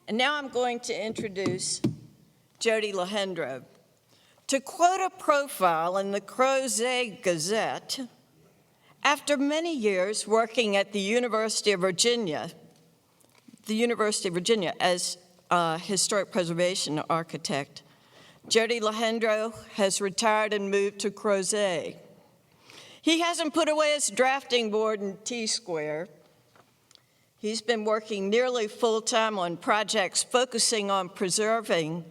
And now I'm going to introduce Jody Lahendro. To quote a profile in the Crozet Gazette, after many years working at the University of Virginia as a historic preservation architect, Jody Lahendro has retired and moved to Crozet. He hasn't put away his drafting board in T-Square. He's been working nearly full-time on projects focusing on preserving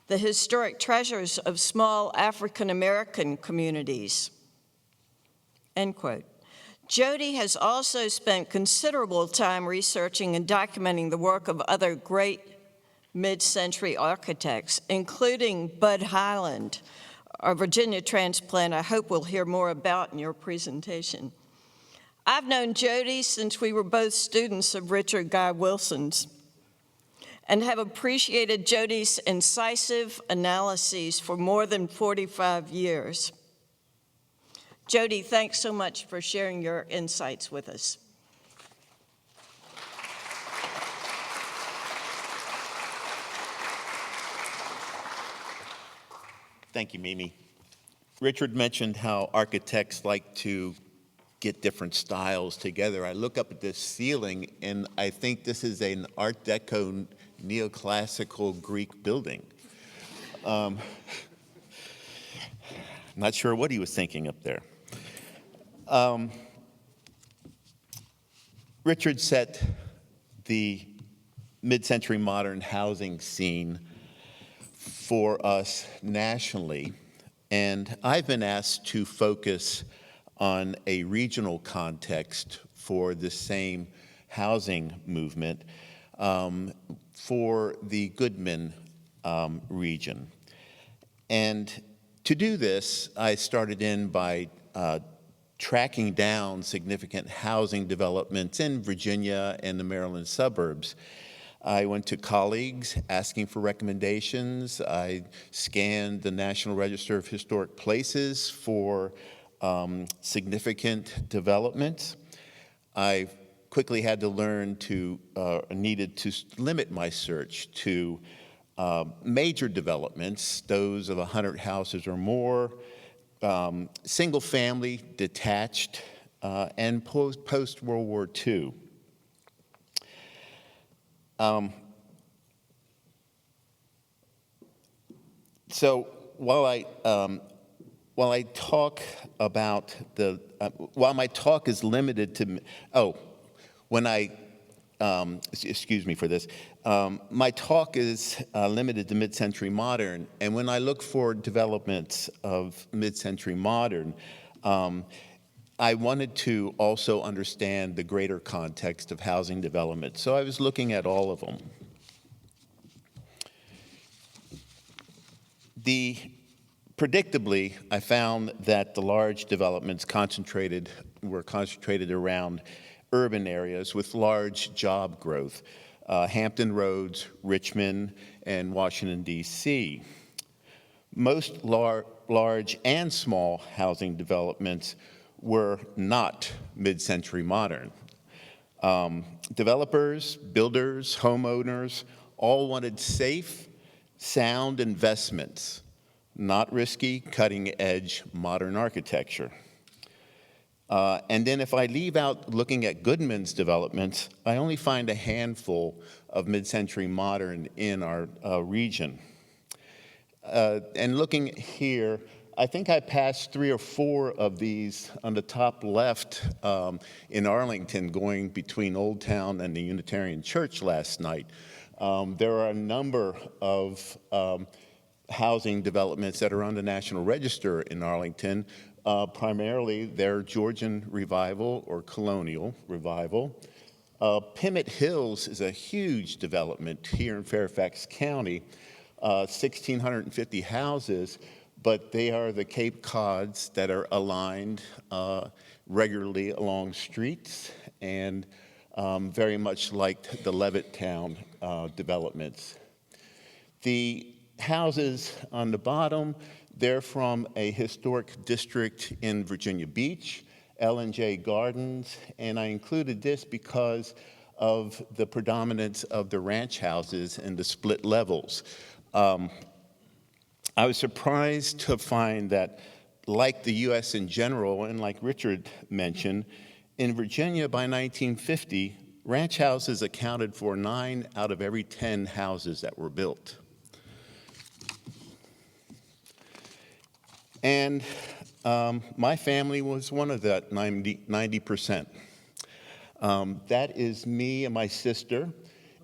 the historic treasures of small African-American communities, end quote. Jody has also spent considerable time researching and documenting the work of other great mid-century architects, including Bud Highland, a Virginia transplant I hope we'll hear more about in your presentation. I've known Jody since we were both students of Richard Guy Wilson's and have appreciated Jody's incisive analyses for more than 45 years. Jody, thanks so much for sharing your insights with us. Thank you, Mimi. Richard mentioned how architects like to get different styles together. I look up at this ceiling, and I think this is an Art Deco neoclassical Greek building. Not sure what he was thinking up there. Richard set the mid-century modern housing scene for us nationally, and I've been asked to focus on a regional context for the same housing movement for the Goodman region. And to do this, I started in by tracking down significant housing developments in Virginia and the Maryland suburbs. I went to colleagues asking for recommendations. I scanned the National Register of Historic Places for significant developments. I quickly had to learn needed to limit my search to major developments, those of 100 houses or more, single family, detached, and post-World War II. So while I talk about while my talk is limited to, excuse me for this, my talk is limited to mid-century modern, and when I look for developments of mid-century modern, I wanted to also understand the greater context of housing development, so I was looking at all of them. Predictably, I found that the large developments were concentrated around urban areas with large job growth, Hampton Roads, Richmond, and Washington, D.C. Most large and small housing developments were not mid-century modern. Developers, builders, homeowners all wanted safe, sound investments, not risky, cutting-edge modern architecture. And then if I leave out looking at Goodman's developments, I only find a handful of mid-century modern in our region. And looking here, I think I passed 3 or 4 of these on the top left in Arlington, going between Old Town and the Unitarian Church last night. There are a number of housing developments that are on the National Register in Arlington. Primarily, they're Georgian Revival or Colonial Revival. Pimmit Hills is a huge development here in Fairfax County, 1,650 houses, but they are the Cape Cods that are aligned regularly along streets and very much like the Levittown developments. The houses on the bottom, they're from a historic district in Virginia Beach, L&J Gardens, and I included this because of the predominance of the ranch houses and the split levels. I was surprised to find that, like the U.S. in general, and like Richard mentioned, in Virginia by 1950, ranch houses accounted for 9 out of every 10 houses that were built. And my family was one of that 90%. That is me and my sister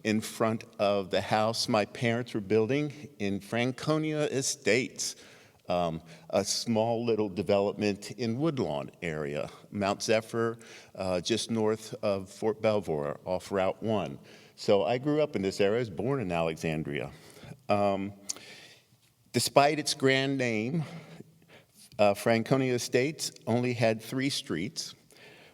in front of the house my parents were building in Franconia Estates, a small little development in Woodlawn area, Mount Zephyr, just north of Fort Belvoir, off Route 1. So I grew up in this area. I was born in Alexandria. Despite its grand name, Franconia Estates only had 3 streets,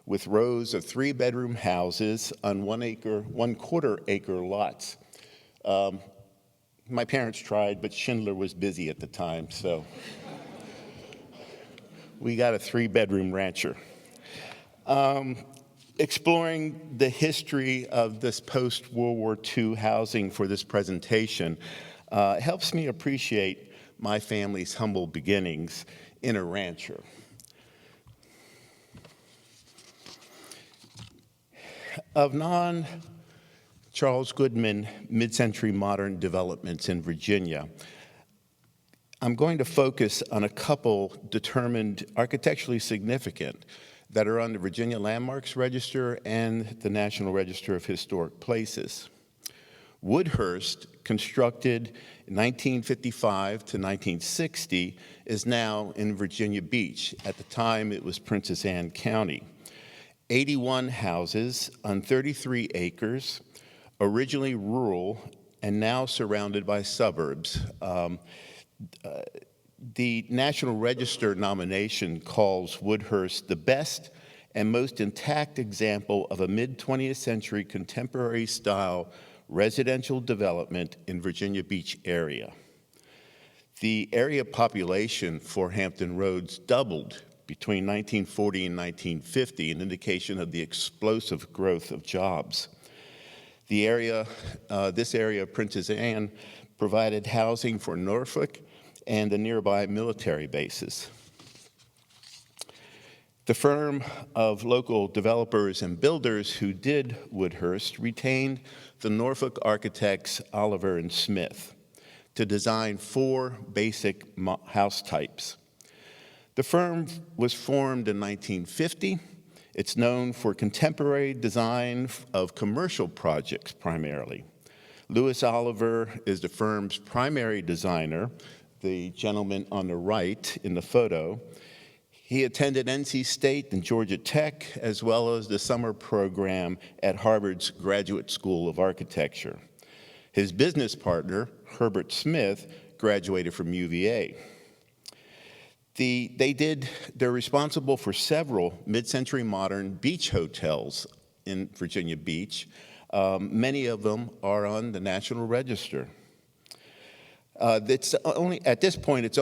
with rows of 3-bedroom houses on 1.25 acre lots. My parents tried, but Schindler was busy at the time, so we got a 3-bedroom rancher. Exploring the history of this post-World War II housing for this presentation helps me appreciate my family's humble beginnings in a rancher. Of non-Charles Goodman mid-century modern developments in Virginia, I'm going to focus on a couple determined architecturally significant that are on the Virginia Landmarks Register and the National Register of Historic Places. Woodhurst, constructed in 1955 to 1960, is now in Virginia Beach. At the time, it was Princess Anne County. 81 houses on 33 acres, originally rural and now surrounded by suburbs. The National Register nomination calls Woodhurst the best and most intact example of a mid-20th century contemporary style residential development in Virginia Beach area. The area population for Hampton Roads doubled between 1940 and 1950, an indication of the explosive growth of jobs. The area, this area of Princess Anne provided housing for Norfolk and the nearby military bases. The firm of local developers and builders who did Woodhurst retained the Norfolk architects Oliver and Smith to design 4 basic house types. The firm was formed in 1950. It's known for contemporary design of commercial projects primarily. Louis Oliver is the firm's primary designer, the gentleman on the right in the photo. He attended NC State and Georgia Tech, as well as the summer program at Harvard's Graduate School of Architecture. His business partner, Herbert Smith, graduated from UVA. They're responsible for several mid-century modern beach hotels in Virginia Beach. Many of them are on the National Register. At this point,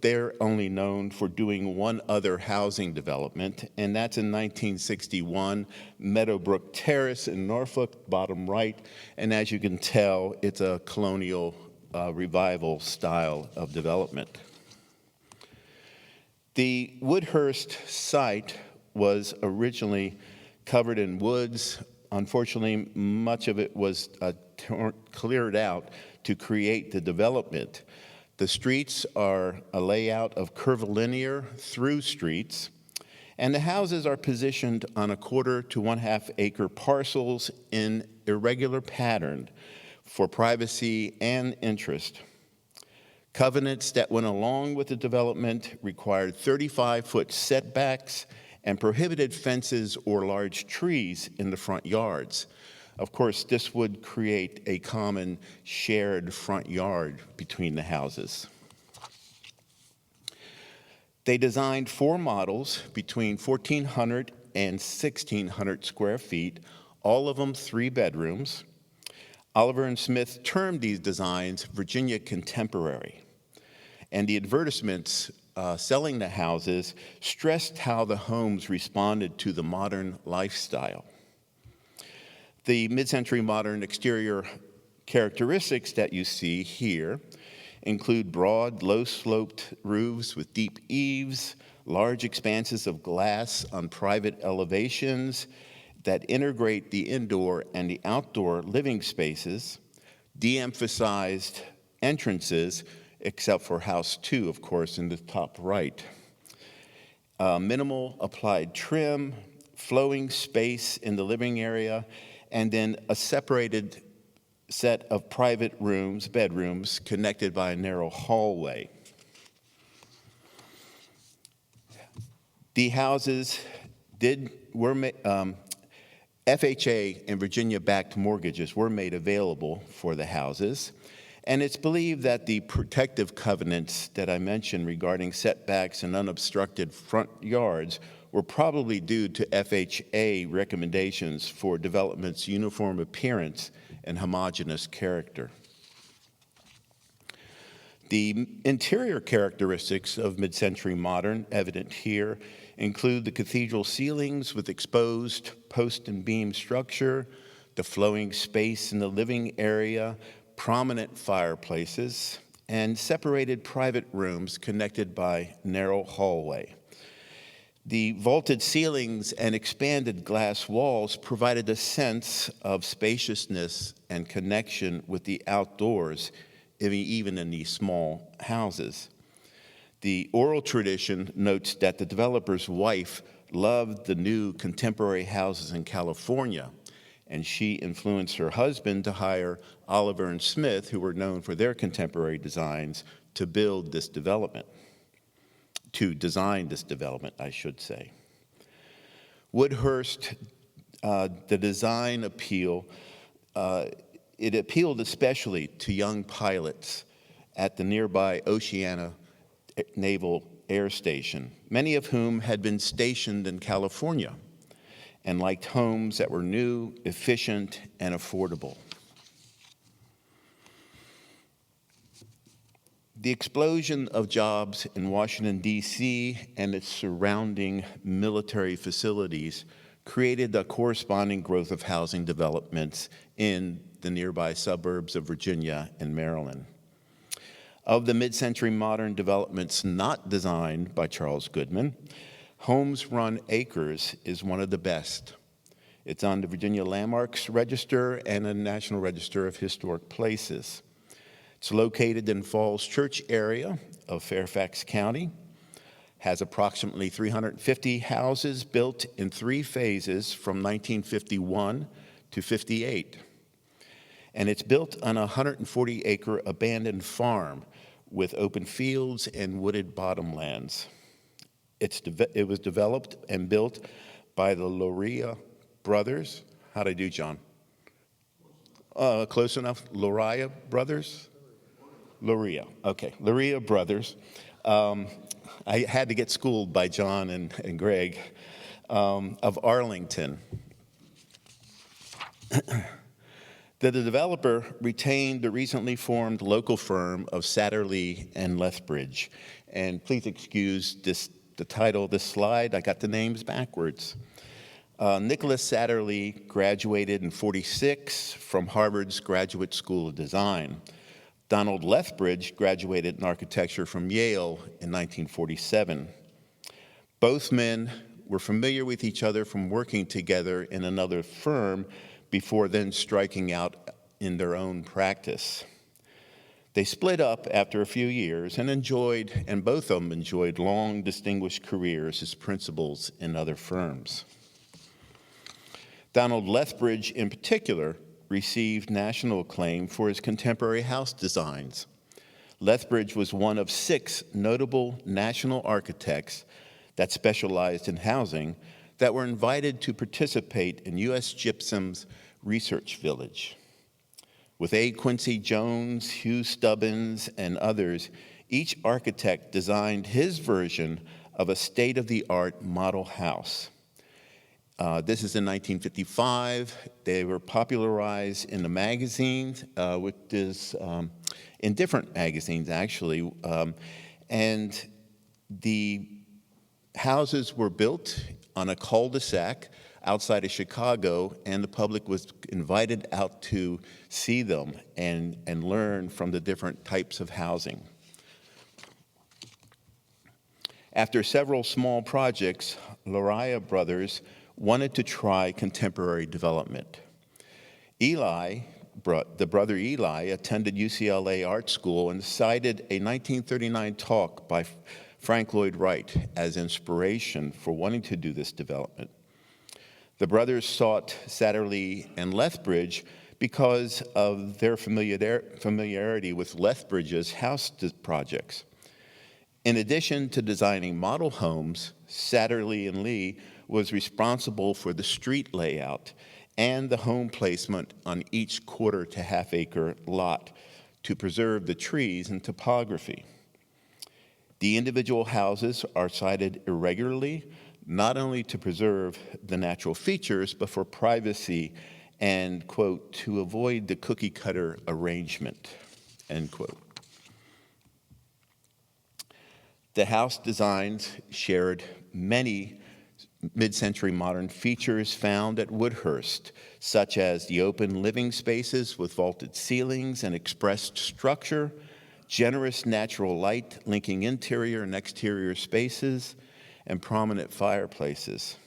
they're only known for doing one other housing development, and that's in 1961, Meadowbrook Terrace in Norfolk, bottom right. And as you can tell, it's a colonial revival style of development. The Woodhurst site was originally covered in woods. Unfortunately, much of it was cleared out to create the development. The streets are a layout of curvilinear through streets, and the houses are positioned on 1/4 to 1/2 acre parcels in irregular pattern for privacy and interest. Covenants that went along with the development required 35-foot setbacks and prohibited fences or large trees in the front yards. Of course, this would create a common shared front yard between the houses. They designed 4 models between 1,400 and 1,600 square feet, all of them 3 bedrooms. Oliver and Smith termed these designs Virginia Contemporary. And the advertisements selling the houses stressed how the homes responded to the modern lifestyle. The mid-century modern exterior characteristics that you see here include broad, low-sloped roofs with deep eaves, large expanses of glass on private elevations that integrate the indoor and the outdoor living spaces, de-emphasized entrances, except for House 2, of course, in the top right. Minimal applied trim, flowing space in the living area, and then a separated set of private rooms, bedrooms, connected by a narrow hallway. The houses FHA and Virginia-backed mortgages were made available for the houses, and it's believed that the protective covenants that I mentioned regarding setbacks and unobstructed front yards were probably due to FHA recommendations for development's uniform appearance and homogeneous character. The interior characteristics of mid-century modern, evident here, include the cathedral ceilings with exposed post and beam structure, the flowing space in the living area, prominent fireplaces, and separated private rooms connected by narrow hallway. The vaulted ceilings and expanded glass walls provided a sense of spaciousness and connection with the outdoors, even in these small houses. The oral tradition notes that the developer's wife loved the new contemporary houses in California, and she influenced her husband to hire Oliver and Smith, who were known for their contemporary designs, to build this development. To design this development, I should say. Woodhurst, the design appeal, it appealed especially to young pilots at the nearby Oceana Naval Air Station, many of whom had been stationed in California and liked homes that were new, efficient, and affordable. The explosion of jobs in Washington, D.C. and its surrounding military facilities created the corresponding growth of housing developments in the nearby suburbs of Virginia and Maryland. Of the mid-century modern developments not designed by Charles Goodman, Homes Run Acres is one of the best. It's on the Virginia Landmarks Register and the National Register of Historic Places. It's located in Falls Church area of Fairfax County, has approximately 350 houses built in 3 phases from 1951 to 58. And it's built on a 140-acre abandoned farm with open fields and wooded bottomlands. It was developed and built by the Loria brothers. How'd I do, John? Close enough? Loria brothers? Loria, okay. Loria brothers. I had to get schooled by John and Greg of Arlington. The developer retained the recently formed local firm of Satterlee and Lethbridge. And please excuse the title of this slide. I got the names backwards. Nicholas Satterlee graduated in '46 from Harvard's Graduate School of Design. Donald Lethbridge graduated in architecture from Yale in 1947. Both men were familiar with each other from working together in another firm before then striking out in their own practice. They split up after a few years and both of them enjoyed long, distinguished careers as principals in other firms. Donald Lethbridge, in particular, received national acclaim for his contemporary house designs. Lethbridge was one of 6 notable national architects that specialized in housing that were invited to participate in U.S. Gypsum's Research Village. With A. Quincy Jones, Hugh Stubbins, and others, each architect designed his version of a state-of-the-art model house. This is in 1955. They were popularized in the magazines, which is in different magazines, actually. And the houses were built on a cul-de-sac. outside of Chicago, and the public was invited out to see them and learn from the different types of housing. After several small projects, Lahendro brothers wanted to try contemporary development. The brother Eli attended UCLA Art School and cited a 1939 talk by Frank Lloyd Wright as inspiration for wanting to do this development. The brothers sought Satterlee and Lethbridge because of their familiarity with Lethbridge's house projects. In addition to designing model homes, Satterlee and Lee was responsible for the street layout and the home placement on each quarter to half-acre lot to preserve the trees and topography. The individual houses are sited irregularly, not only to preserve the natural features, but for privacy and, quote, to avoid the cookie-cutter arrangement, end quote. The house designs shared many mid-century modern features found at Woodhurst, such as the open living spaces with vaulted ceilings and expressed structure, generous natural light linking interior and exterior spaces, and prominent fireplaces.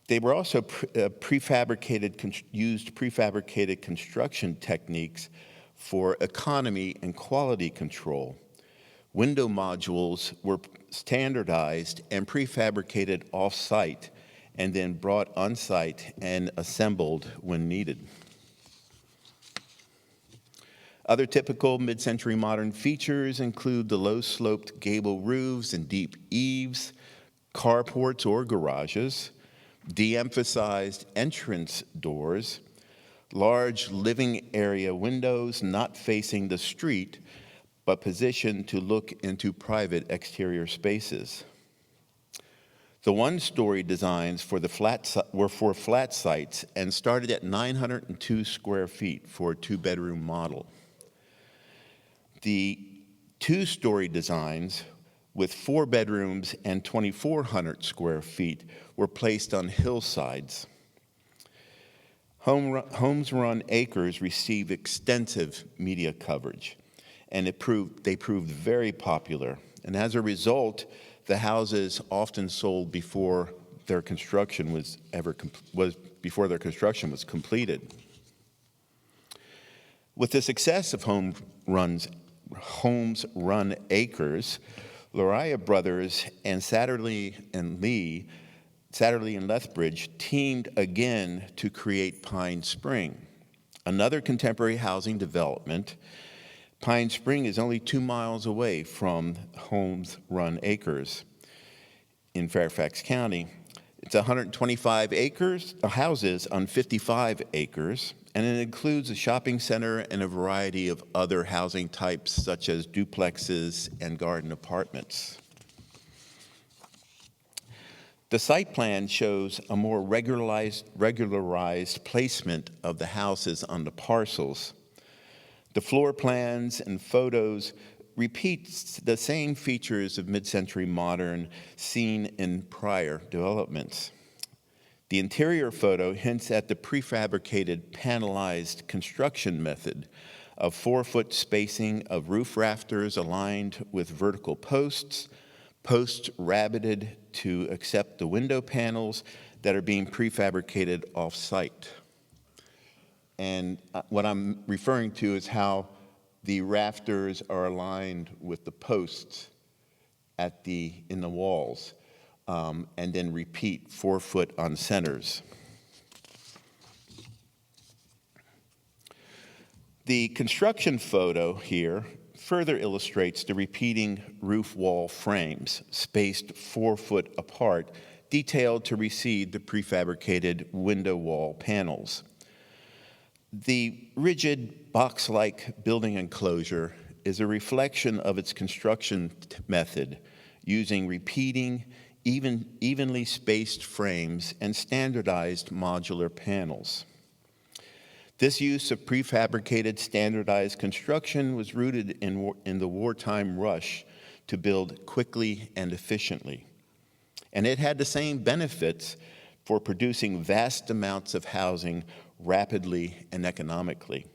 They were also used prefabricated construction techniques for economy and quality control. Window modules were standardized and prefabricated off-site and then brought on-site and assembled when needed. Other typical mid-century modern features include the low-sloped gable roofs and deep eaves, carports or garages, de-emphasized entrance doors, large living area windows not facing the street, but positioned to look into private exterior spaces. The one-story designs were for flat sites and started at 902 square feet for a two-bedroom model. The two-story designs with 4 bedrooms and 2,400 square feet were placed on hillsides. Homes Run Acres received extensive media coverage, and they proved very popular. And as a result, the houses often sold before their construction was completed. With the success of Homes Run Acres, Lahendro brothers and Satterlee and Lethbridge teamed again to create Pine Spring, another contemporary housing development. Pine Spring is only 2 miles away from Homes Run Acres in Fairfax County. It's 125 houses on 55 acres, and it includes a shopping center and a variety of other housing types such as duplexes and garden apartments. The site plan shows a more regularized placement of the houses on the parcels. The floor plans and photos repeat the same features of mid-century modern seen in prior developments. The interior photo hints at the prefabricated panelized construction method of 4-foot spacing of roof rafters aligned with vertical posts rabbeted to accept the window panels that are being prefabricated off-site. And what I'm referring to is how the rafters are aligned with the posts in the walls, and then repeat 4-foot on centers. The construction photo here further illustrates the repeating roof wall frames, spaced 4-foot apart, detailed to receive the prefabricated window wall panels. The rigid box-like building enclosure is a reflection of its construction method, using repeating, evenly spaced frames and standardized modular panels. This use of prefabricated standardized construction was rooted in the wartime rush to build quickly and efficiently. And it had the same benefits for producing vast amounts of housing rapidly and economically.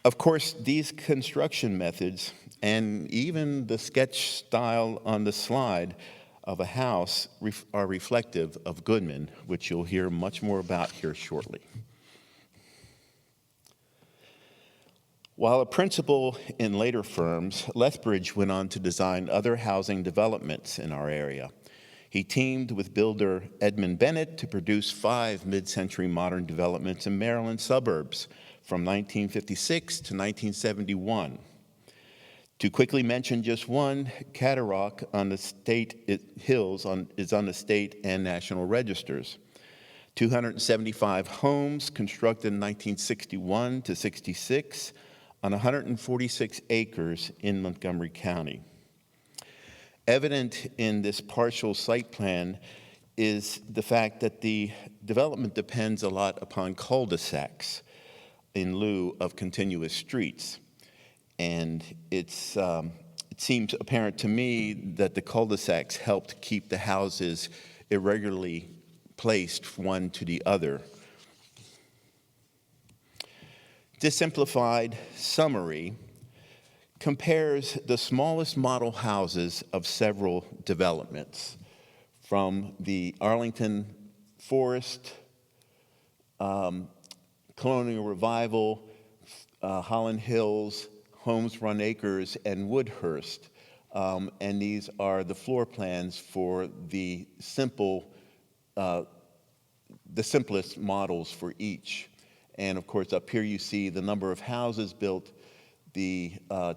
Of course, these construction methods and even the sketch style on the slide of a house are reflective of Goodman, which you'll hear much more about here shortly. While a principal in later firms, Lethbridge went on to design other housing developments in our area. He teamed with builder Edmund Bennett to produce 5 mid-century modern developments in Maryland suburbs from 1956 to 1971. To quickly mention just one, Cataract on the State Hills is on the state and national registers. 275 homes constructed in 1961 to 66 on 146 acres in Montgomery County. Evident in this partial site plan is the fact that the development depends a lot upon cul-de-sacs in lieu of continuous streets. And it seems apparent to me that the cul-de-sacs helped keep the houses irregularly placed one to the other. This simplified summary compares the smallest model houses of several developments, from the Arlington Forest, Colonial Revival, Holland Hills, Holmes Run Acres, and Woodhurst. And these are the floor plans for the simplest models for each. And of course, up here you see the number of houses built, the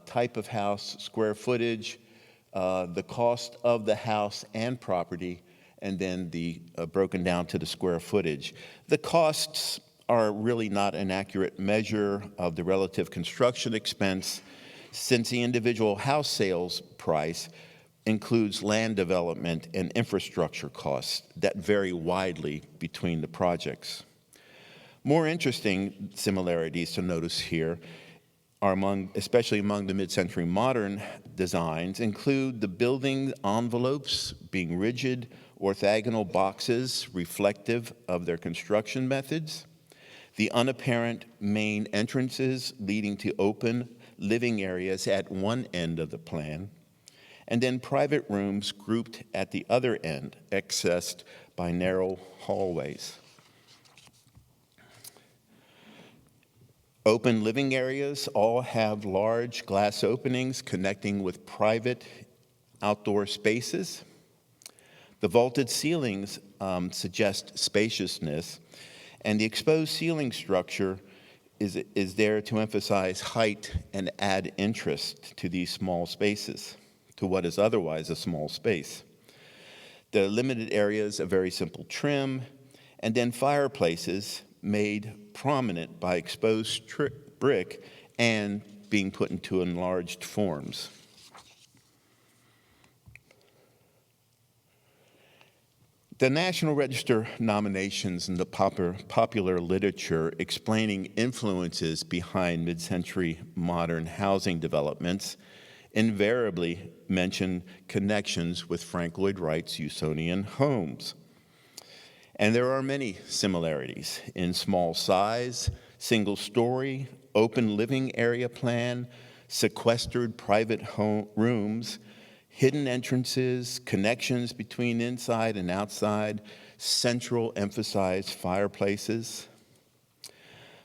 type of house, square footage, the cost of the house and property, and then the broken down to the square footage. The costs are really not an accurate measure of the relative construction expense, since the individual house sales price includes land development and infrastructure costs that vary widely between the projects. More interesting similarities to notice here are especially among the mid-century modern designs, include the building envelopes being rigid, orthogonal boxes reflective of their construction methods, the unapparent main entrances leading to open living areas at one end of the plan, and then private rooms grouped at the other end, accessed by narrow hallways. Open living areas all have large glass openings connecting with private outdoor spaces. The vaulted ceilings suggest spaciousness, and the exposed ceiling structure is there to emphasize height and add interest to these small spaces, to what is otherwise a small space. The limited areas, a very simple trim, and then fireplaces made prominent by exposed brick and being put into enlarged forms. The National Register nominations in the popular literature explaining influences behind mid-century modern housing developments invariably mention connections with Frank Lloyd Wright's Usonian homes. And there are many similarities in small size, single story, open living area plan, sequestered private rooms, hidden entrances, connections between inside and outside, central emphasized fireplaces.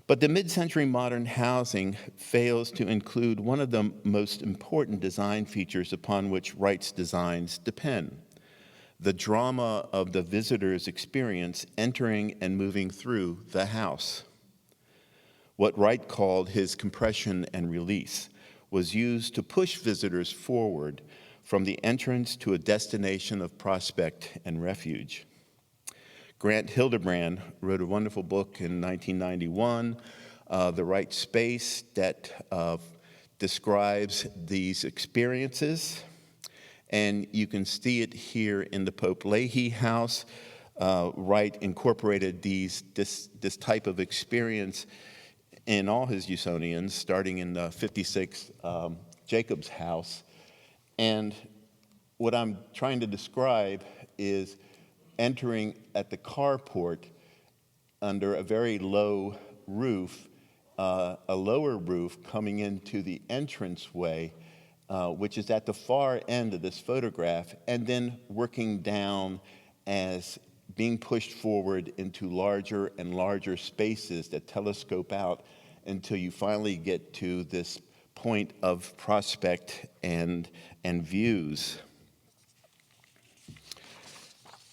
But the mid-century modern housing fails to include one of the most important design features upon which Wright's designs depend: the drama of the visitor's experience entering and moving through the house. What Wright called his compression and release was used to push visitors forward from the entrance to a destination of prospect and refuge. Grant Hildebrand wrote a wonderful book in 1991, The Right Space, that describes these experiences. And you can see it here in the Pope Leahy house. Wright incorporated this type of experience in all his Usonians, starting in the 56 Jacob's house. And what I'm trying to describe is entering at the carport under a very low roof, a lower roof coming into the entranceway, which is at the far end of this photograph, and then working down as being pushed forward into larger and larger spaces that telescope out until you finally get to this point of prospect and views.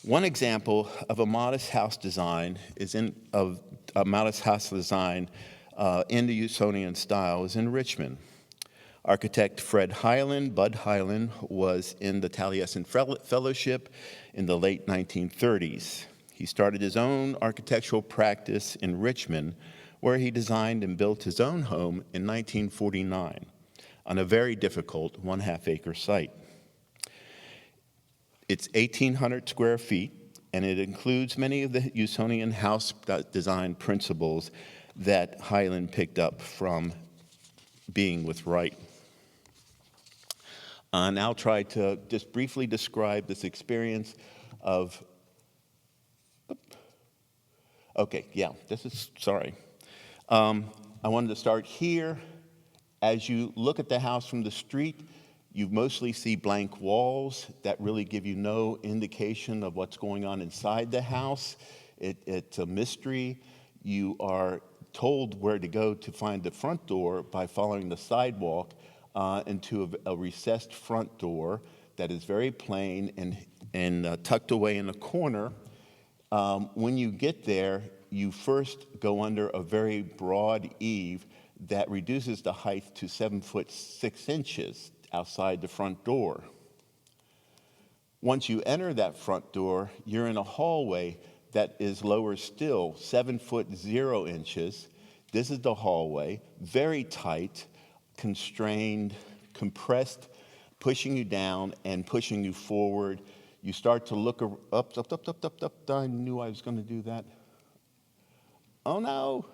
One example of a modest house design in the Usonian style is in Richmond. Architect Bud Hyland, was in the Taliesin Fellowship in the late 1930s. He started his own architectural practice in Richmond, where he designed and built his own home in 1949 on a very difficult 1/2 acre site. It's 1,800 square feet, and it includes many of the Usonian house design principles that Hyland picked up from being with Wright. And I'll try to just briefly describe this experience of, I wanted to start here. As you look at the house from the street, you mostly see blank walls that really give you no indication of what's going on inside the house. It's a mystery. You are told where to go to find the front door by following the sidewalk into a recessed front door that is very plain and tucked away in a corner. When you get there, you first go under a very broad eave that reduces the height to 7'6" outside the front door. Once you enter that front door, you're in a hallway that is lower still, 7'0". This is the hallway, very tight, constrained, compressed, pushing you down and pushing you forward. You start to look up. I knew I was going to do that. Oh no.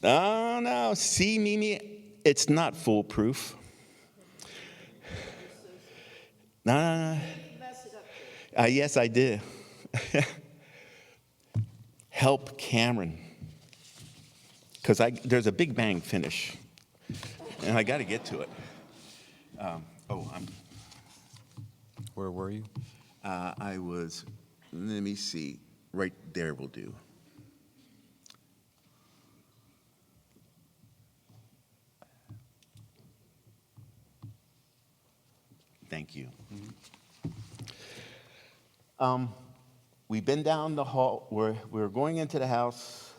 Oh no. See, Mimi, it's not foolproof. No. Yes, I did. Help Cameron. Because there's a Big Bang finish. And I got to get to it. Where were you? I was, let me see, right there will do. Thank you. We've been down the hall, we're going into the house.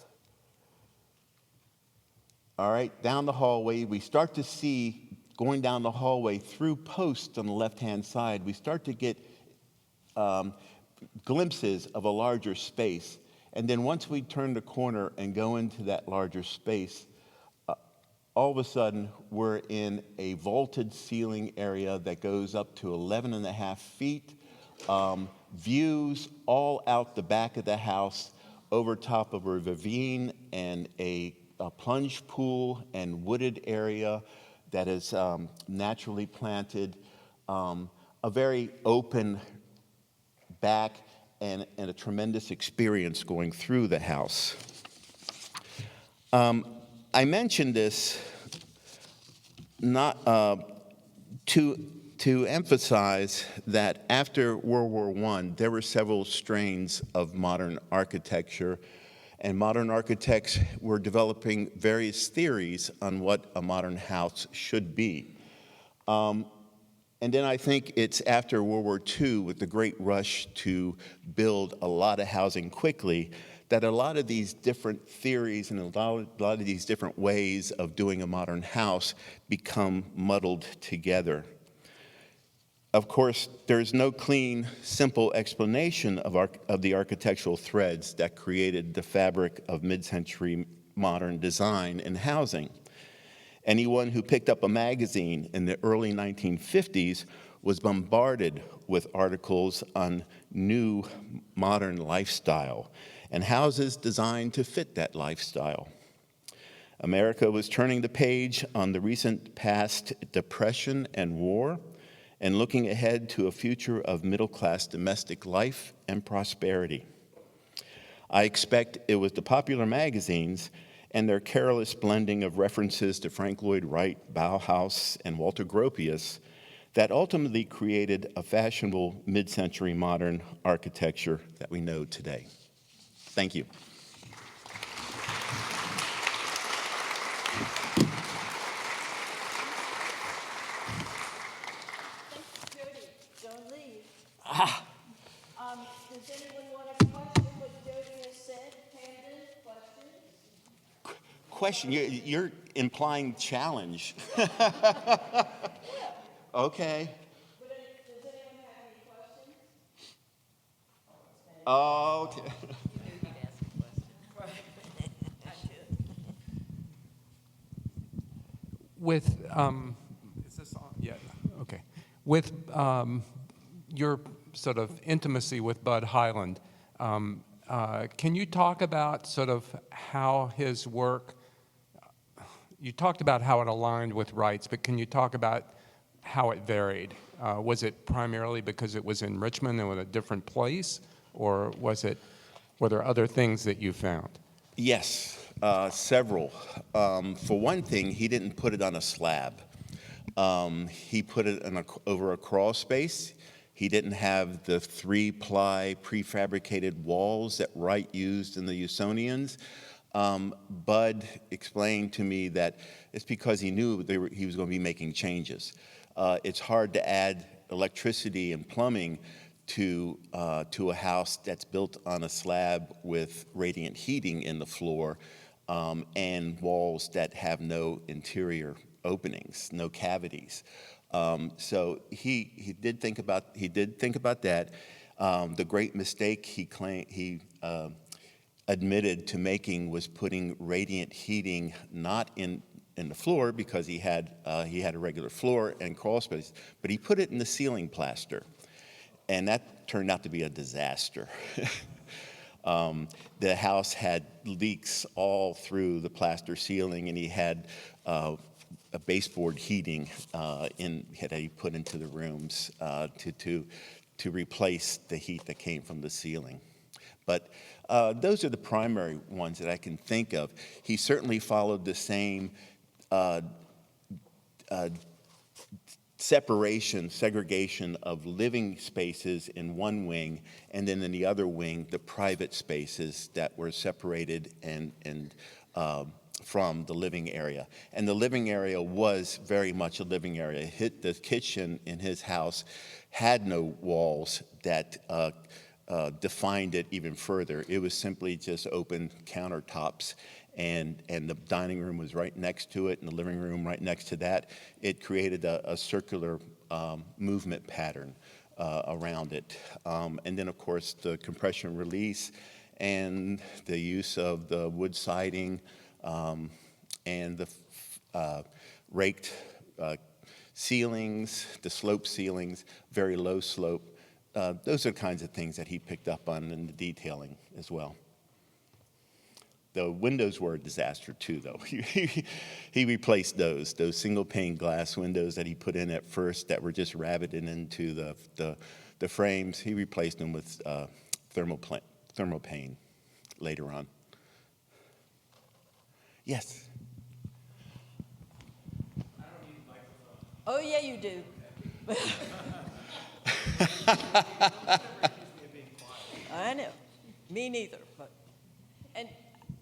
All right, down the hallway, we start to see, going down the hallway through posts on the left-hand side, we start to get glimpses of a larger space. And then once we turn the corner and go into that larger space, all of a sudden, we're in a vaulted ceiling area that goes up to 11.5 feet. Views all out the back of the house, over top of a ravine and a plunge pool and wooded area that is naturally planted. A very open back and a tremendous experience going through the house. I mentioned this not to emphasize that after World War I, there were several strains of modern architecture, and modern architects were developing various theories on what a modern house should be. And then I think it's after World War II, with the great rush to build a lot of housing quickly, that a lot of these different theories and a lot of these different ways of doing a modern house become muddled together. Of course, there's no clean, simple explanation of the architectural threads that created the fabric of mid-century modern design and housing. Anyone who picked up a magazine in the early 1950s was bombarded with articles on new modern lifestyle and houses designed to fit that lifestyle. America was turning the page on the recent past depression and war, and looking ahead to a future of middle-class domestic life and prosperity. I expect it was the popular magazines and their careless blending of references to Frank Lloyd Wright, Bauhaus, and Walter Gropius that ultimately created a fashionable mid-century modern architecture that we know today. Thank you. Jody, don't leave. Does anyone want to question what Jody has said? Camden, questions? Question, you're implying challenge. Okay. Does anyone have any questions? Okay. With, is this on? Yeah, okay. With your sort of intimacy with Bud Highland, can you talk about sort of how his work, you talked about how it aligned with Wright's, but can you talk about how it varied? Was it primarily because it was in Richmond and in a different place, or were there other things that you found? Yes, several. For one thing, he didn't put it on a slab. He put it over a crawl space. He didn't have the 3-ply prefabricated walls that Wright used in the Usonians. Bud explained to me that it's because he knew he was going to be making changes. It's hard to add electricity and plumbing to a house that's built on a slab with radiant heating in the floor and walls that have no interior openings, no cavities. So he did think about that. The great mistake he admitted to making was putting radiant heating not in the floor, because he had a regular floor and crawl space, but he put it in the ceiling plaster, and that turned out to be a disaster. The house had leaks all through the plaster ceiling, and he had a baseboard heating that he put into the rooms to replace the heat that came from the ceiling. But those are the primary ones that I can think of. He certainly followed the same segregation of living spaces in one wing, and then in the other wing, the private spaces that were separated and from the living area. And the living area was very much a living area. The kitchen in his house had no walls that defined it even further. It was simply just open countertops, and the dining room was right next to it, and the living room right next to that. It created a circular movement pattern around it. And then, of course, the compression release and the use of the wood siding and the raked ceilings, the slope ceilings, very low slope. Those are the kinds of things that he picked up on in the detailing as well. The windows were a disaster too, though. He replaced those single pane glass windows that he put in at first that were just rabbited into the frames. He replaced them with thermopane later on. Yes? I don't need a microphone. Oh, yeah, you do. I know. Me neither. And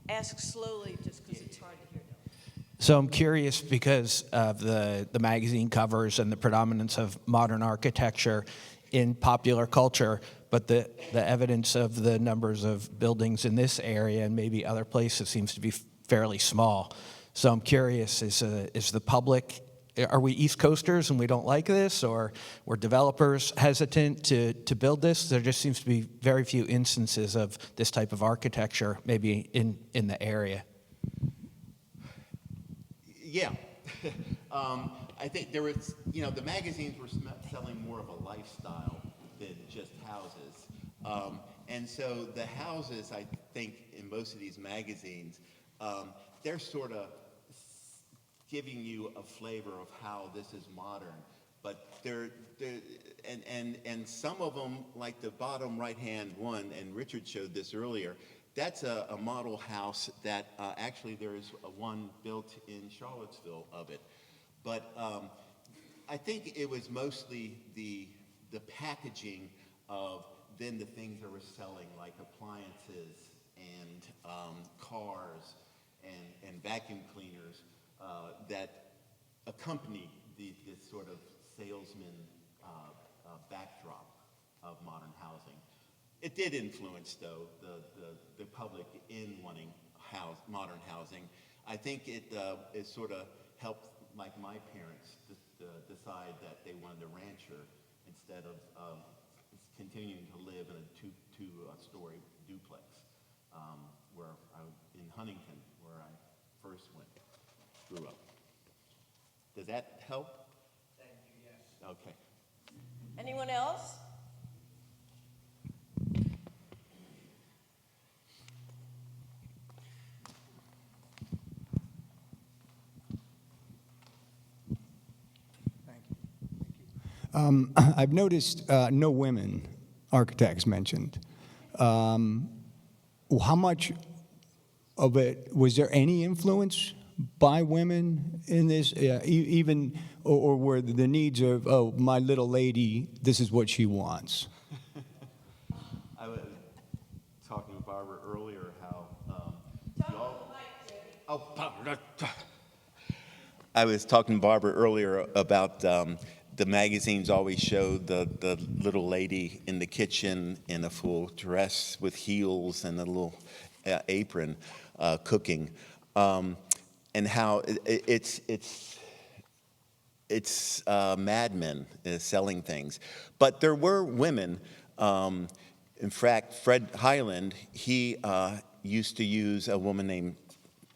ask slowly, just because it's hard to hear. So I'm curious, because of the magazine covers and the predominance of modern architecture in popular culture, but the evidence of the numbers of buildings in this area and maybe other places seems to be fairly small. So I'm curious, is the public, are we East Coasters and we don't like this, or were developers hesitant to build this? There just seems to be very few instances of this type of architecture maybe in the area. Yeah. I think there was, the magazines were selling more of a lifestyle than just houses. And so the houses, I think, in most of these magazines, they're sort of giving you a flavor of how this is modern. But and some of them, like the bottom right-hand one, and Richard showed this earlier, that's a model house that actually there is one built in Charlottesville of it. But I think it was mostly the packaging of then the things they were selling, like appliances and cars and vacuum cleaners that accompanied this sort of salesman backdrop of modern housing. It did influence, though, the public in wanting modern housing. I think it sort of helped, like my parents, decide that they wanted a rancher instead of continuing to live in a two-story duplex in Huntington, where I first grew up. Does that help? Thank you, yes. Okay. Anyone else? I've noticed no women architects mentioned. How much of it, was there any influence by women in this, even, or were the needs of, oh, my little lady, this is what she wants? I was talking to Barbara earlier how I was talking to Barbara earlier about the magazines always show the little lady in the kitchen in a full dress with heels and a little apron cooking, and how it's Mad Men selling things. But there were women. In fact, Fred Highland, he used to use a woman named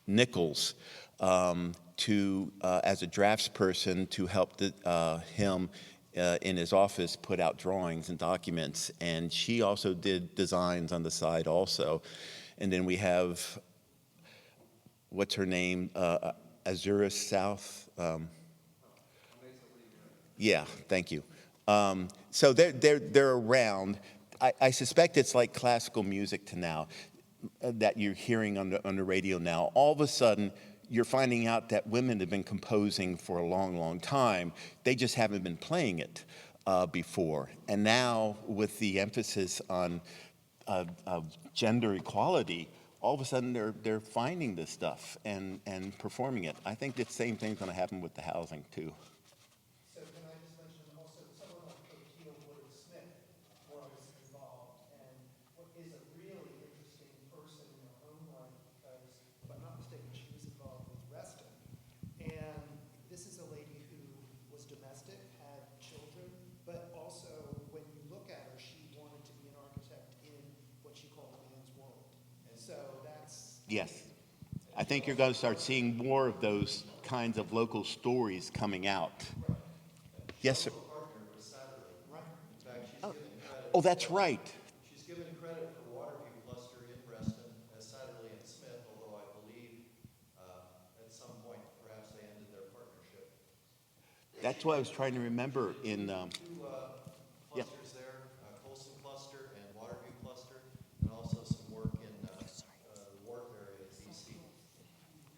Nichols as a draftsperson to help him in his office put out drawings and documents. And she also did designs on the side also. And then we have, what's her name? Azuris South. Yeah, thank you. So they're around. I suspect it's like classical music to now that you're hearing on the radio now. All of a sudden, you're finding out that women have been composing for a long, long time. They just haven't been playing it before. And now, with the emphasis on gender equality, all of a sudden they're finding this stuff and performing it. I think the same thing's going to happen with the housing too. So can I just mention also someone like Colonial Williamsburg was involved, and what is a really interesting person in her own right, because if I'm not mistaken, she was involved with Reston. And this is a lady who was domestic, had children, but also when you look at her, she wanted to be an architect in what she called a man's world. And so that's Yes. I think you're going to start seeing more of those kinds of local stories coming out. Yes, sir. Oh, that's right. She's given credit for Waterview Cluster in Reston as Satterley and Smith, although I believe at some point perhaps they ended their partnership. That's what I was trying to remember in. Two clusters there, Colson Cluster and Waterview Cluster, and also some work in the Wharf area in D.C.,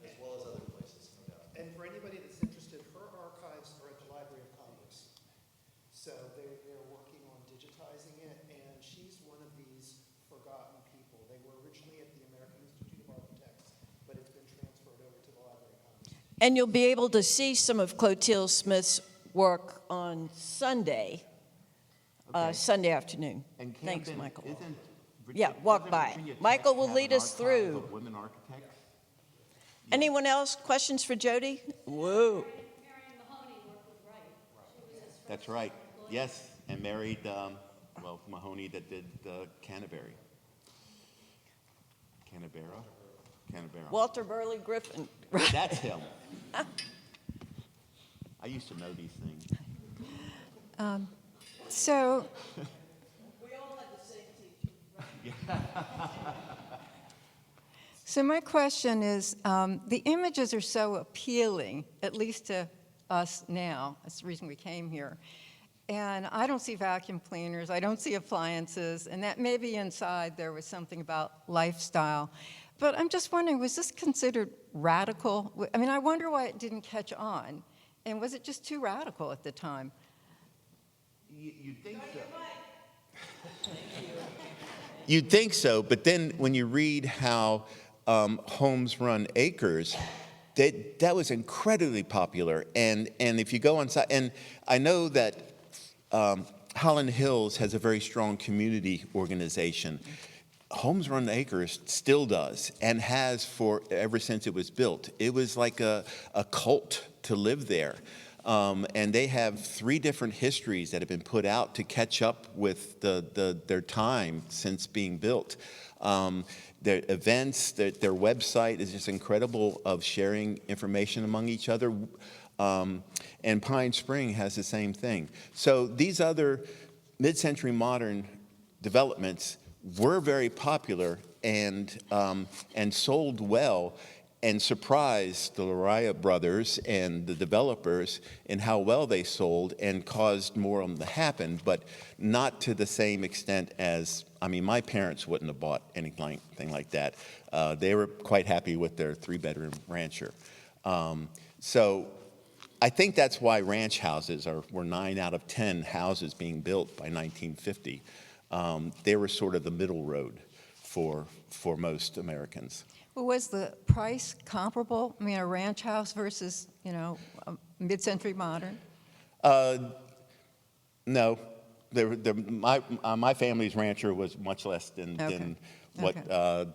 as well as other places, no doubt. And for anybody that's interested, her archives are at the Library of Congress. So they're working on digitizing it, and she's one of these forgotten people. They were originally at the American Institute of Architects, but it's been transferred over to the Library of Congress. And you'll be able to see some of Clotilde Smith's work on Sunday, Okay. Sunday afternoon. And Thanks, Camden, Michael. isn't Yeah, walk doesn't by. Virginia Tech Michael will have lead an us archive through. of women architects? Anyone else? Questions for Jody? Whoa. That's right. Yes, and married, Mahoney that did Canterbury. Canterbury. Walter Burley Griffin. That's him. I used to know these things. So, We all had the same teacher. so my question is, the images are so appealing, at least to us now. That's the reason we came here. And I don't see vacuum cleaners, I don't see appliances, and that maybe inside there was something about lifestyle. But I'm just wondering, was this considered radical? I mean, I wonder why it didn't catch on. And was it just too radical at the time? You'd think so. You'd think so, but then when you read how Homes Run Acres, that was incredibly popular. And if you go on site, and I know that Holland Hills has a very strong community organization. Homes Run Acres still does and has for ever since it was built. It was like a cult to live there. And they have 3 different histories that have been put out to catch up with their time since being built. Their events, their website is just incredible of sharing information among each other. And Pine Spring has the same thing. So these other mid-century modern developments were very popular and sold well, and surprised the Lariah brothers and the developers in how well they sold and caused more of them to happen, but not to the same extent as, I mean, my parents wouldn't have bought anything like that. They were quite happy with their 3-bedroom rancher. So I think that's why ranch houses were 9 out of 10 houses being built by 1950. They were sort of the middle road for most Americans. Well, was the price comparable? I mean, a ranch house versus, you know, a mid-century modern? No. My family's rancher was much less than what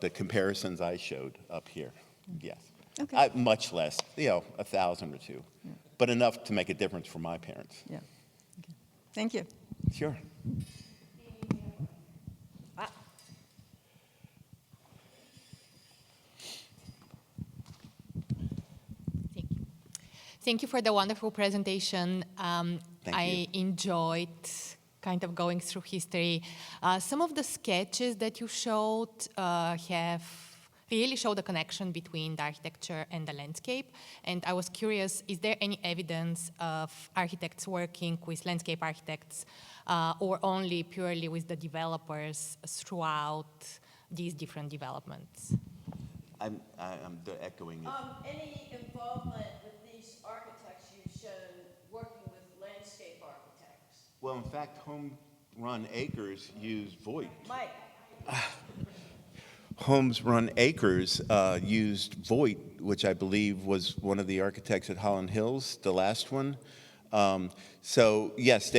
the comparisons I showed up here. Yes. Okay. Much less, you know, 1,000 or 2, but enough to make a difference for my parents. Yeah. Okay. Thank you. Sure. Thank you for the wonderful presentation. Thank I enjoyed kind of going through history. Some of the sketches that you showed have really show the connection between the architecture and the landscape. And I was curious, is there any evidence of architects working with landscape architects or only purely with the developers throughout these different developments? I'm echoing it. Any involvement with these architects you've shown working with landscape architects? Well, in fact, Home Run Acres used Voight. Mike. Homes Run Acres used Voight, which I believe was one of the architects at Holland Hills, the last one. So yes,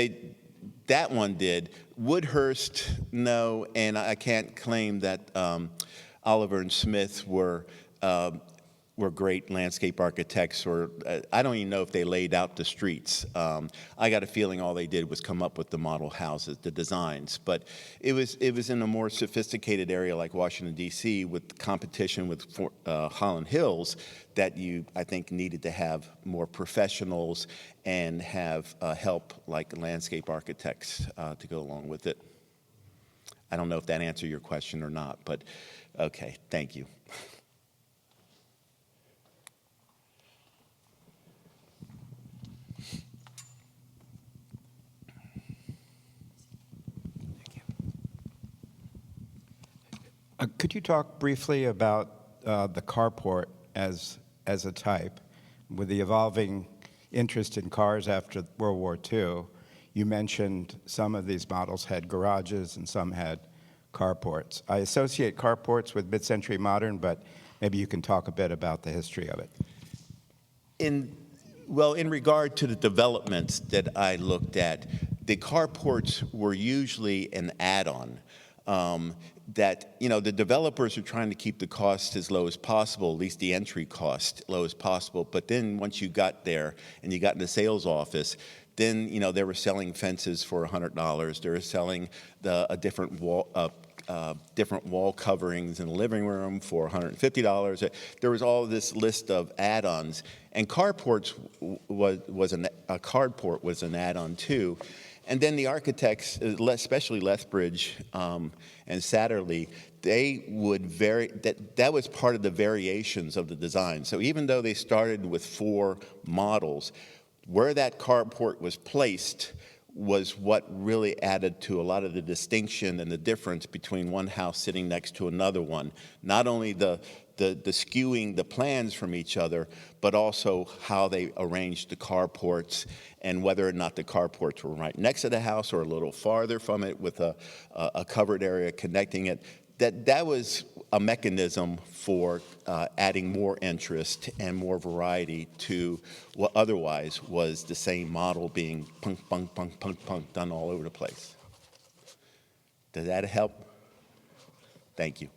that one did. Woodhurst, no, and I can't claim that Oliver and Smith were great landscape architects, or I don't even know if they laid out the streets. I got a feeling all they did was come up with the model houses, the designs. But it was in a more sophisticated area like Washington D.C. with competition with Holland Hills that I think needed to have more professionals and have help like landscape architects to go along with it. I don't know if that answered your question or not, but okay, thank you. Could you talk briefly about the carport as a type? With the evolving interest in cars after World War II, you mentioned some of these models had garages and some had carports. I associate carports with mid-century modern, but maybe you can talk a bit about the history of it. In regard to the developments that I looked at, the carports were usually an add-on. That, you know, the developers are trying to keep the cost as low as possible, at least the entry cost low as possible. But then once you got there and you got in the sales office, then, you know, they were selling fences for $100. They were selling different wall coverings in the living room for $150. There was all this list of add-ons, and carports a carport was an add-on too. And then the architects, especially Lethbridge and Satterley, they would that was part of the variations of the design. So even though they started with 4 models, Where that carport was placed was what really added to a lot of the distinction and the difference between one house sitting next to another one. Not only the skewing the plans from each other, but also how they arranged the carports and whether or not the carports were right next to the house or a little farther from it with a covered area connecting it. That was a mechanism for adding more interest and more variety to what otherwise was the same model being punk, punk, punk, punk, punk, done all over the place. Does that help? Thank you.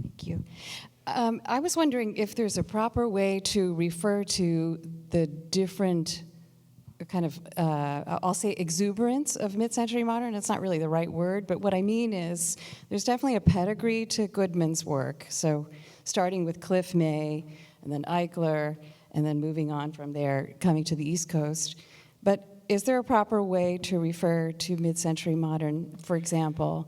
Thank you. I was wondering if there's a proper way to refer to the different kind of, I'll say exuberance of mid-century modern. It's not really the right word, but what I mean is there's definitely a pedigree to Goodman's work. So starting with Cliff May, and then Eichler, and then moving on from there, coming to the East Coast. But is there a proper way to refer to mid-century modern? For example,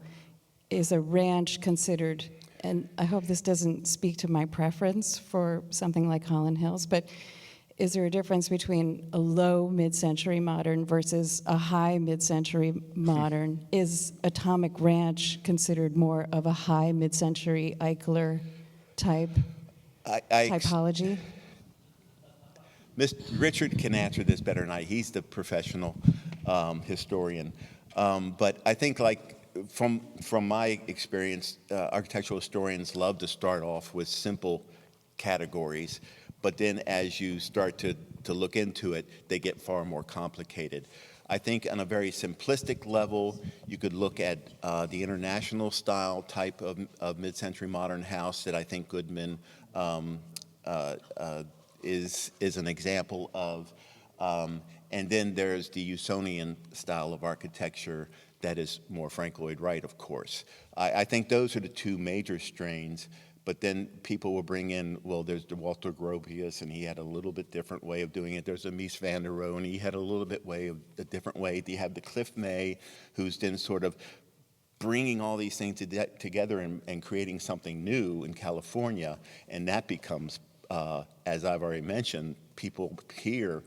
is a ranch considered, and I hope this doesn't speak to my preference for something like Holland Hills, but is there a difference between a low mid-century modern versus a high mid-century modern? Is Atomic Ranch considered more of a high mid-century Eichler type typology? Richard can answer this better than I. He's the professional historian. But I think, like, from my experience, architectural historians love to start off with simple categories, but then as you start to look into it, they get far more complicated. I think on a very simplistic level, you could look at the international style type of mid-century modern house that I think Goodman is an example of. And then there's the Usonian style of architecture that is more Frank Lloyd Wright, of course. I think those are the two major strains. But then people will bring in, well, there's the Walter Gropius, and he had a little bit different way of doing it. There's a Mies van der Rohe, and he had a different way. You have the Cliff May, who's then sort of bringing all these things together and creating something new in California, and that becomes, as I've already mentioned, people here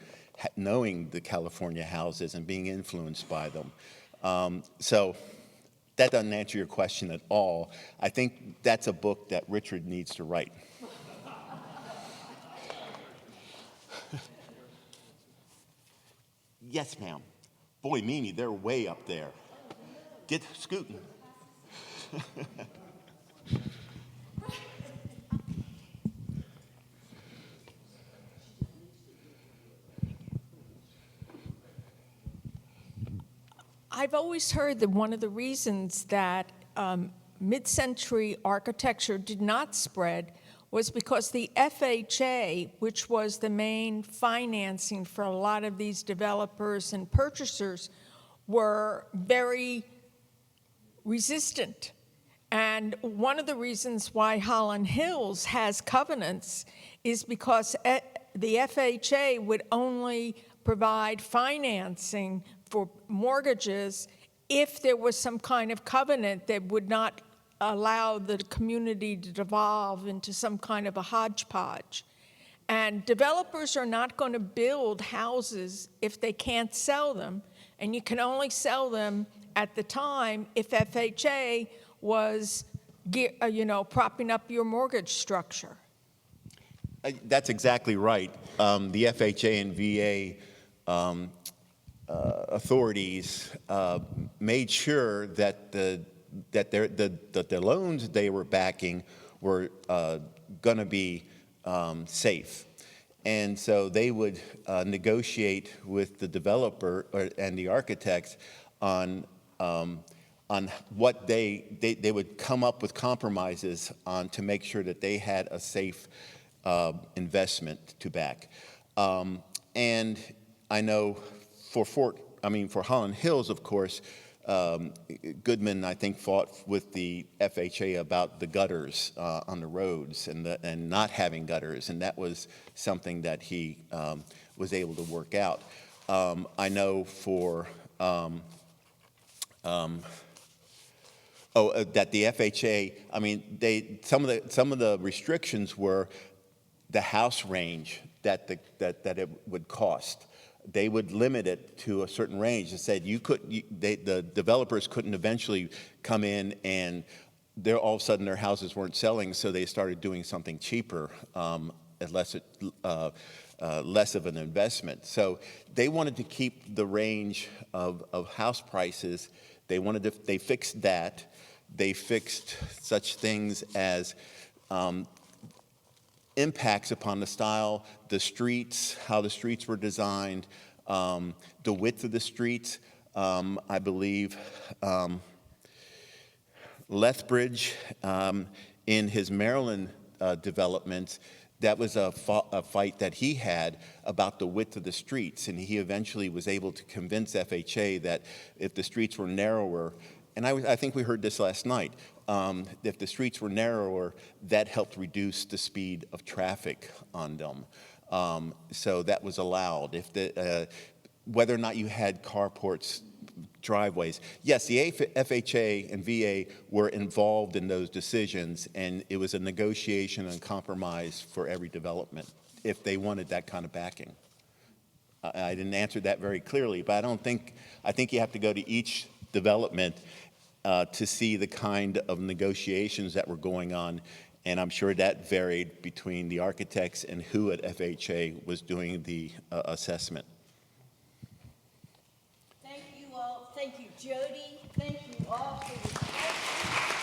knowing the California houses and being influenced by them. So that doesn't answer your question at all. I think that's a book that Richard needs to write. Yes, ma'am. Boy, Mimi, they're way up there. Get scooting. I've always heard that one of the reasons that mid-century architecture did not spread was because the FHA, which was the main financing for a lot of these developers and purchasers, were very resistant. And one of the reasons why Holland Hills has covenants is because the FHA would only provide financing for mortgages if there was some kind of covenant that would not allow the community to devolve into some kind of a hodgepodge. And developers are not going to build houses if they can't sell them, and you can only sell them at the time if FHA was, propping up your mortgage structure. That's exactly right. The FHA and VA authorities made sure that the loans they were backing were going to be safe. And so they would negotiate with the developer and the architects on what they would come up with compromises on to make sure that they had a safe investment to back. And I know for Holland Hills, of course, Goodman, I think, fought with the FHA about the gutters on the roads and not having gutters, and that was something that he was able to work out. I know for That the FHA, I mean, some of the restrictions were the house range that it would cost. They would limit it to a certain range and said the developers couldn't eventually come in and all of a sudden their houses weren't selling, so they started doing something cheaper, less of an investment. So they wanted to keep the range of house prices. They fixed that. They fixed such things as impacts upon the style, the streets, how the streets were designed, the width of the streets. I believe Lethbridge, in his Maryland developments, that was a fight that he had about the width of the streets, and he eventually was able to convince FHA that if the streets were narrower, and I think we heard this last night, if the streets were narrower, that helped reduce the speed of traffic on them. So that was allowed. Whether or not you had carports, driveways. Yes, the FHA and VA were involved in those decisions, and it was a negotiation and compromise for every development if they wanted that kind of backing. I didn't answer that very clearly, but I think you have to go to each development to see the kind of negotiations that were going on, and I'm sure that varied between the architects and who at FHA was doing the assessment. Thank you all. Thank you, Jody. Thank you all for your questions.